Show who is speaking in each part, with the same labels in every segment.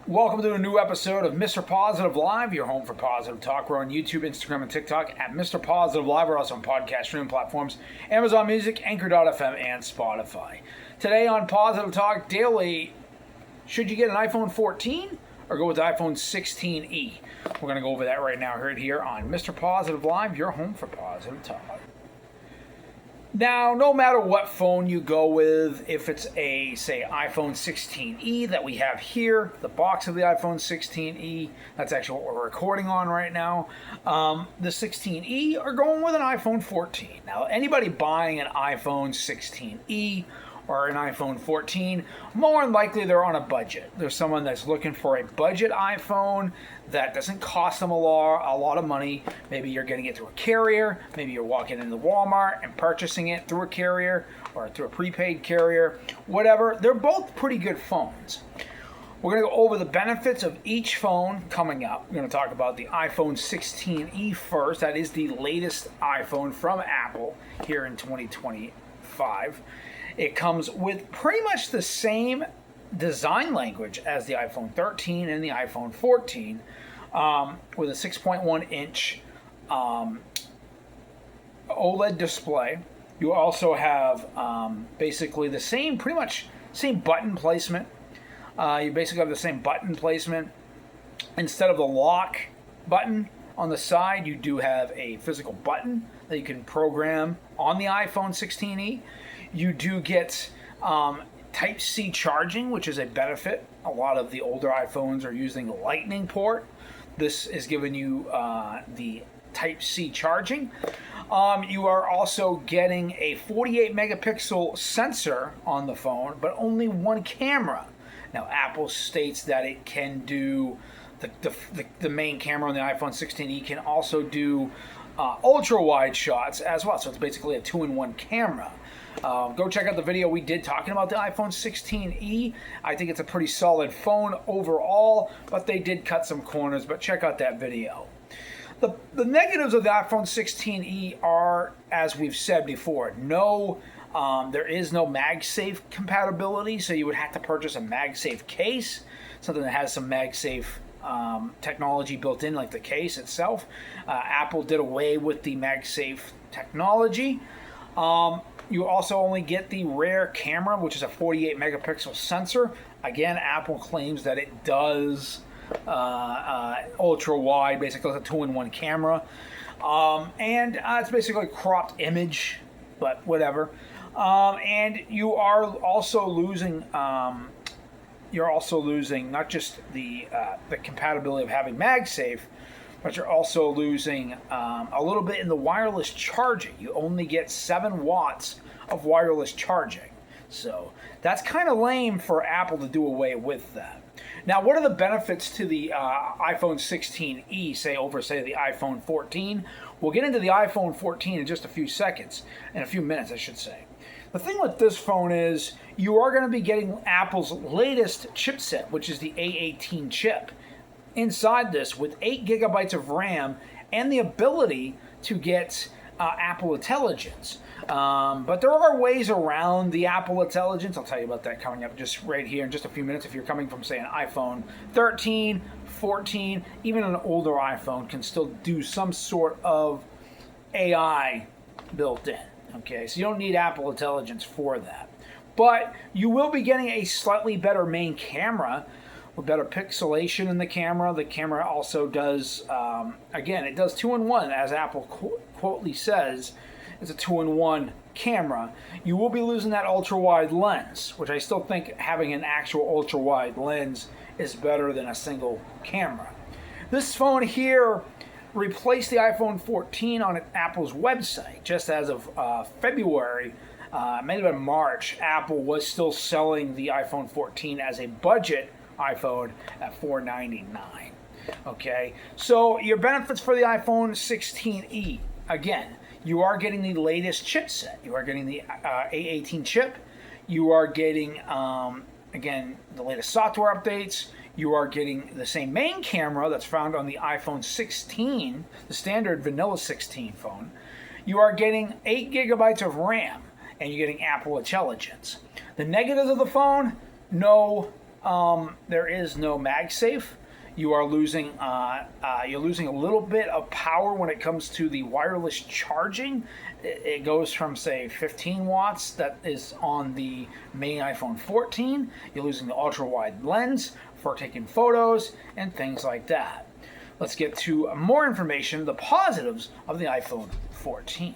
Speaker 1: Welcome to a new episode of Mr. Positive Live, your home for positive talk. We're on YouTube, Instagram, and TikTok at Mr. Positive Live. We're also on podcast streaming platforms, Amazon Music, Anchor.fm, and Spotify. Today on Positive Talk Daily, should you get an iPhone 14 or go with the iPhone 16e? We're going to go over that right now right here on Mr. Positive Live, your home for positive talk. Now, no matter what phone you go with, if it's a, say, iPhone 16e that we have here, the box of the iPhone 16e, that's actually what we're recording on right now, the 16e are going with an iPhone 14. Now, anybody buying an iPhone 16e or an iPhone 14, more than likely they're on a budget. There's someone that's looking for a budget iPhone that doesn't cost them a lot of money. Maybe you're getting it through a carrier. Maybe you're walking into Walmart and purchasing it through a carrier or through a prepaid carrier. Whatever. They're both pretty good phones. We're going to go over the benefits of each phone coming up. We're going to talk about the iPhone 16e first. That is the latest iPhone from Apple here in 2025. It comes with pretty much the same design language as the iPhone 13 and the iPhone 14, with a 6.1 inch OLED display. You also have basically the same, pretty much same button placement. You basically have the same button placement. Instead of the lock button on the side, you do have a physical button that you can program on the iPhone 16e. You do get Type-C charging, which is a benefit. A lot of the older iPhones are using a Lightning port. This is giving you the Type-C charging. You are also getting a 48 megapixel sensor on the phone, but only one camera. Now, Apple states that it can do, the main camera on the iPhone 16e can also do ultra-wide shots as well. So it's basically a 2-in-1 camera. Go check out the video we did talking about the iPhone 16e. I think it's a pretty solid phone overall, but they did cut some corners, but check out that video. The negatives of the iPhone 16e are, as we've said before, there is no MagSafe compatibility, so you would have to purchase a MagSafe case, something that has some MagSafe technology built in, like the case itself. Apple did away with the MagSafe technology. You also only get the rear camera, which is a 48 megapixel sensor. Again, Apple claims that it does ultra wide, basically it's a 2-in-1 camera. And it's basically a cropped image, but whatever. And you are also losing not just the compatibility of having MagSafe, but you're also losing a little bit in the wireless charging. You only get 7 watts of wireless charging. So that's kind of lame for Apple to do away with that. Now, what are the benefits to the iPhone 16e, say the iPhone 14? We'll get into the iPhone 14 in just a few minutes, I should say. The thing with this phone is you are going to be getting Apple's latest chipset, which is the A18 chip. Inside this, with 8 gigabytes of RAM and the ability to get Apple Intelligence. But there are ways around the Apple Intelligence. I'll tell you about that coming up just right here in just a few minutes. If you're coming from, say, an iPhone 13, 14, even an older iPhone can still do some sort of AI built in. Okay, so you don't need Apple Intelligence for that. But you will be getting a slightly better main camera with better pixelation in the camera. The camera also does, again, it does 2-in-1, as Apple quotely says. It's a 2-in-1 camera. You will be losing that ultra-wide lens, which I still think having an actual ultra-wide lens is better than a single camera. This phone here replaced the iPhone 14 on Apple's website. Just as of February, maybe in March, Apple was still selling the iPhone 14 as a budget iPhone at $499. Okay, so your benefits for the iPhone 16e, again, you are getting the latest chipset. You are getting the A18 chip. You are getting, again, the latest software updates. You are getting the same main camera that's found on the iPhone 16, the standard vanilla 16 phone. You are getting 8 gigabytes of RAM, and you're getting Apple Intelligence. The negatives of the phone, no There is no MagSafe. You're losing a little bit of power when it comes to the wireless charging. It goes from, say, 15 watts that is on the main iPhone 14. You're losing the ultra wide lens for taking photos and things like that. Let's get to more information, the positives of the iPhone 14.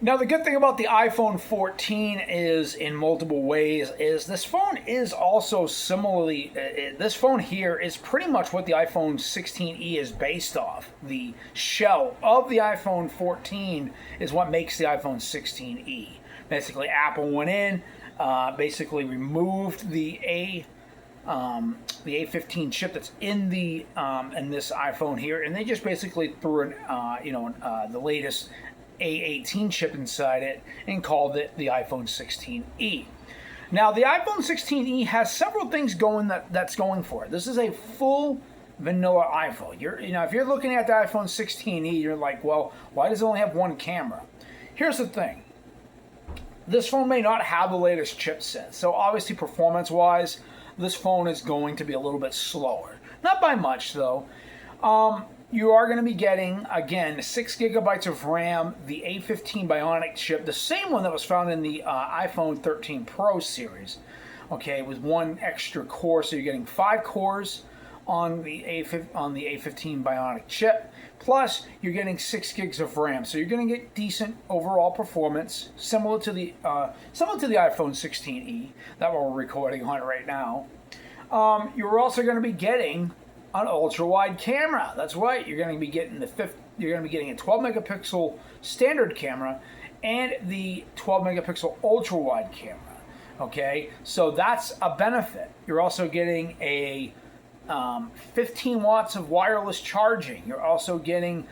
Speaker 1: Now, the good thing about the iPhone 14 is, in multiple ways, is this phone is also similarly, this phone here is pretty much what the iPhone 16e is based off. The shell of the iPhone 14 is what makes the iPhone 16e. Basically, Apple went in, basically removed the A15 chip that's in the in this iPhone here, and they just basically threw in the latest A18 chip inside it and called it the iPhone 16e. Now, the iPhone 16e has several things that's going for it. This is a full vanilla iPhone. If you're looking at the iPhone 16e, you're like, well, why does it only have one camera? Here's the thing. This phone may not have the latest chipset, so obviously performance-wise, this phone is going to be a little bit slower. Not by much, though. You are going to be getting, again, 6 gigabytes of RAM, the A15 Bionic chip, the same one that was found in the iPhone 13 Pro series, okay, with one extra core. So you're getting 5 cores on the A15 Bionic chip, plus you're getting 6 gigs of RAM. So you're going to get decent overall performance, similar to the iPhone 16e that we're recording on right now. You're also going to be getting an ultra-wide camera. That's right. You're going to be getting You're going to be getting a 12 megapixel standard camera and the 12 megapixel ultra-wide camera. Okay, so that's a benefit. You're also getting a 15 watts of wireless charging. You're also getting,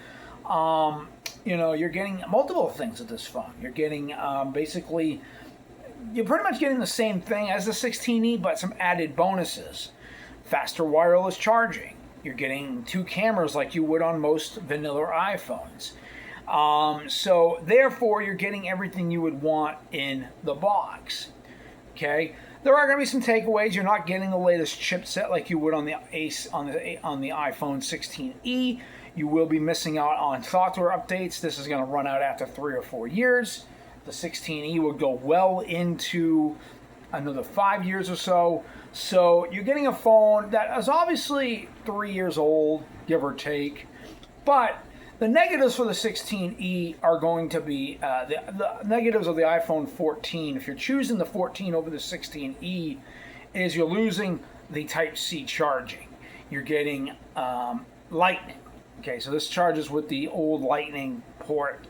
Speaker 1: you're getting multiple things with this phone. You're getting you're pretty much getting the same thing as the 16e, but some added bonuses. Faster wireless charging. You're getting 2 cameras like you would on most vanilla iPhones. So therefore, you're getting everything you would want in the box. Okay. There are going to be some takeaways. You're not getting the latest chipset like you would on the iPhone 16e. You will be missing out on software updates. This is going to run out after 3 or 4 years. The 16e will go well into another 5 years or so. So you're getting a phone that is obviously 3 years old, give or take. But the negatives for the 16e are going to be the negatives of the iPhone 14. If you're choosing the 14 over the 16e, is you're losing the Type-C charging. You're getting Lightning. Okay, so this charges with the old Lightning port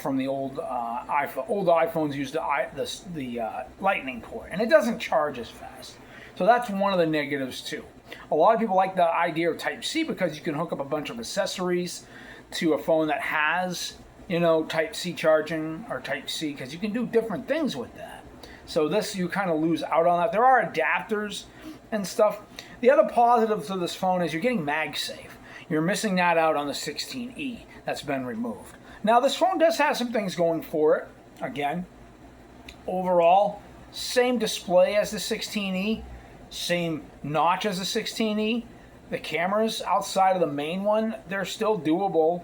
Speaker 1: from the old iPhone. Old iPhones use the Lightning port, and it doesn't charge as fast. So that's one of the negatives too. A lot of people like the idea of Type-C because you can hook up a bunch of accessories to a phone that has, Type-C charging or Type-C, because you can do different things with that. So this, you kind of lose out on that. There are adapters and stuff. The other positive to this phone is you're getting MagSafe. You're missing that out on the 16e. That's been removed. Now, this phone does have some things going for it. Again, overall, same display as the 16e, same notch as the 16e. The cameras outside of the main one, they're still doable.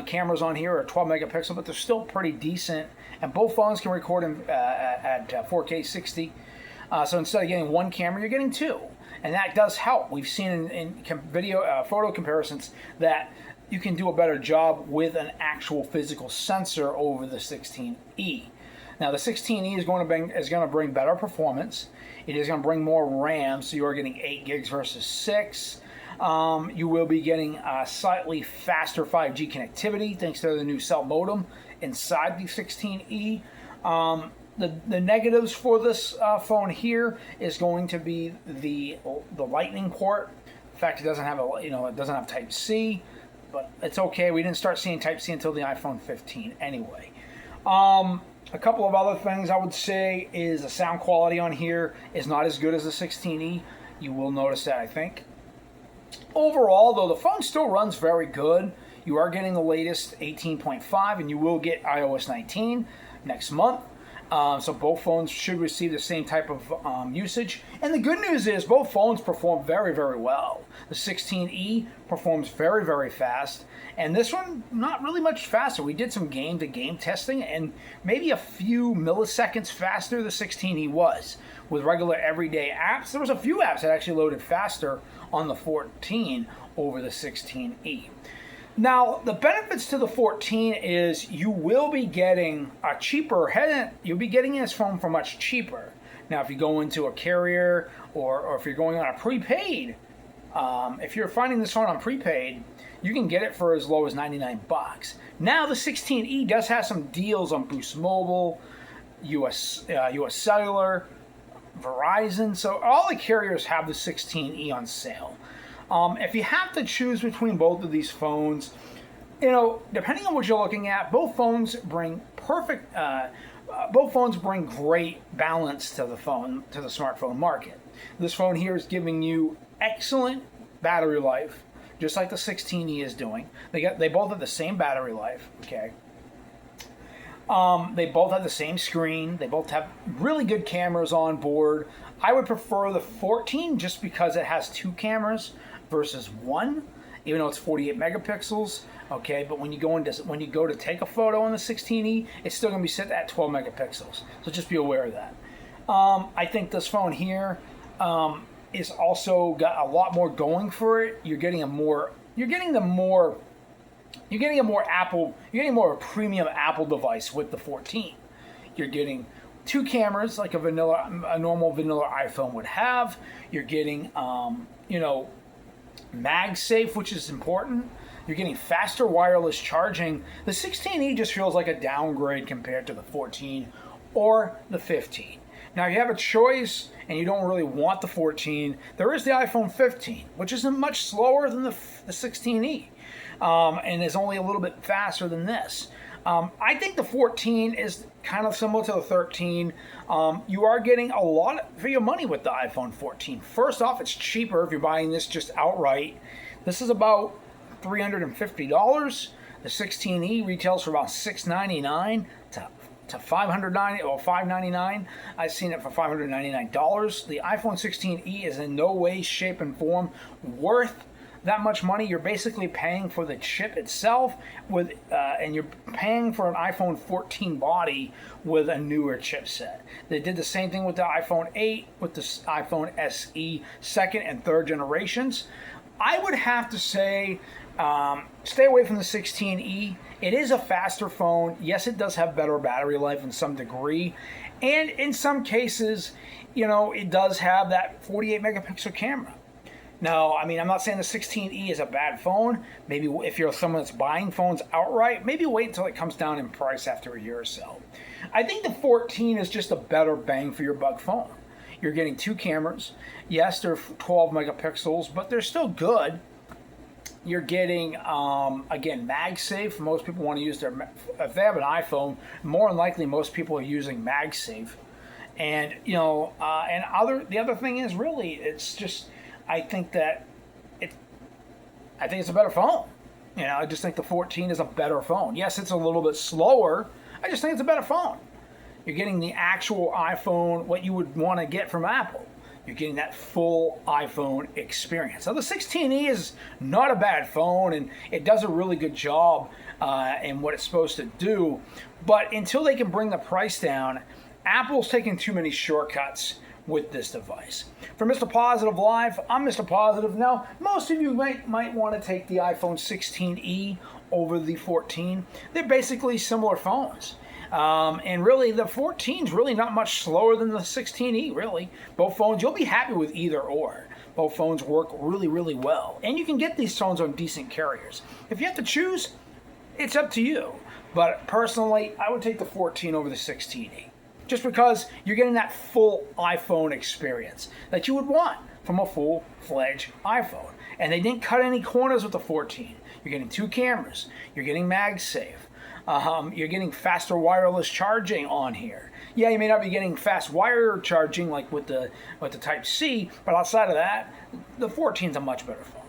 Speaker 1: Cameras on here are 12 megapixel, but they're still pretty decent. And both phones can record at 4K 60. So instead of getting one camera, you're getting 2. And that does help. We've seen in photo comparisons that you can do a better job with an actual physical sensor over the 16e. Now the 16e is going to bring better performance. It is going to bring more RAM, so you are getting 8 gigs versus 6. You will be getting slightly faster 5G connectivity thanks to the new cell modem inside the 16e. The negatives for this phone here is going to be the Lightning port. In fact, it doesn't have it doesn't have Type-C, but it's okay. We didn't start seeing Type-C until the iPhone 15 anyway. A couple of other things I would say is the sound quality on here is not as good as the 16e. You will notice that, I think. Overall, though, the phone still runs very good. You are getting the latest 18.5, and you will get iOS 19 next month. So both phones should receive the same type of usage. And the good news is both phones perform very, very well. The 16E performs very, very fast. And this one, not really much faster. We did some game-to-game testing, and maybe a few milliseconds faster the 16E was. With regular everyday apps, there was a few apps that actually loaded faster on the 14 over the 16E. Now, the benefits to the 14 is you will be getting a cheaper head. You'll be getting this phone for much cheaper. Now, if you go into a carrier or if you're going on a prepaid, if you're finding this phone on prepaid, you can get it for as low as $99. Now, the 16E does have some deals on Boost Mobile, US Cellular, Verizon. So all the carriers have the 16E on sale. If you have to choose between both of these phones, depending on what you're looking at, both phones bring great balance to the smartphone market. This phone here is giving you excellent battery life, just like the 16E is doing. They both have the same battery life. Okay. They both have the same screen. They both have really good cameras on board. I would prefer the 14 just because it has 2 cameras versus 1, even though it's 48 megapixels. Okay, but when you go to take a photo on the 16E, it's still going to be set at 12 megapixels. So just be aware of that. I think this phone here is also got a lot more going for it. You're getting more of a premium Apple device with the 14. You're getting 2 cameras like a normal vanilla iPhone would have. You're getting MagSafe, which is important. You're getting faster wireless charging. The 16E just feels like a downgrade compared to the 14 or the 15. Now, if you have a choice and you don't really want the 14, there is the iPhone 15, which isn't much slower than the 16E. And is only a little bit faster than this. I think the 14 is kind of similar to the 13. You are getting a lot for your money with the iPhone 14. First off, it's cheaper if you're buying this just outright. This is about $350. The 16E retails for about $699 to $590 or $599. I've seen it for $599. The iPhone 16E is in no way, shape, and form worth that much money. You're basically paying for the chip itself and you're paying for an iPhone 14 body with a newer chipset. They did the same thing with the iPhone 8, with the iPhone SE second and third generations. I would have to say stay away from the 16E. It is a faster phone. Yes, it does have better battery life in some degree. And in some cases, it does have that 48 megapixel camera. Now, I'm not saying the 16E is a bad phone. Maybe if you're someone that's buying phones outright, maybe wait until it comes down in price after a year or so. I think the 14 is just a better bang for your buck phone. You're getting 2 cameras. Yes, they're 12 megapixels, but they're still good. You're getting, again, MagSafe. Most people want to use if they have an iPhone, more than likely most people are using MagSafe. And, the other thing is really, it's just, I think it's a better phone. I just think the 14 is a better phone. Yes, it's a little bit slower. I just think it's a better phone. You're getting the actual iPhone, what you would want to get from Apple. You're getting that full iPhone experience. Now, the 16E is not a bad phone, and it does a really good job in what it's supposed to do. But until they can bring the price down, Apple's taking too many shortcuts with this device. For Mr. Positive Live, I'm Mr. Positive. Now, most of you might want to take the iPhone 16E over the 14. They're basically similar phones. And really, the 14 is really not much slower than the 16E, really. Both phones, you'll be happy with either or. Both phones work really, really well. And you can get these phones on decent carriers. If you have to choose, it's up to you. But personally, I would take the 14 over the 16E. Just because you're getting that full iPhone experience that you would want from a full-fledged iPhone. And they didn't cut any corners with the 14. You're getting 2 cameras. You're getting MagSafe. You're getting faster wireless charging on here. Yeah, you may not be getting fast wire charging like with the Type-C, but outside of that, the 14 is a much better phone.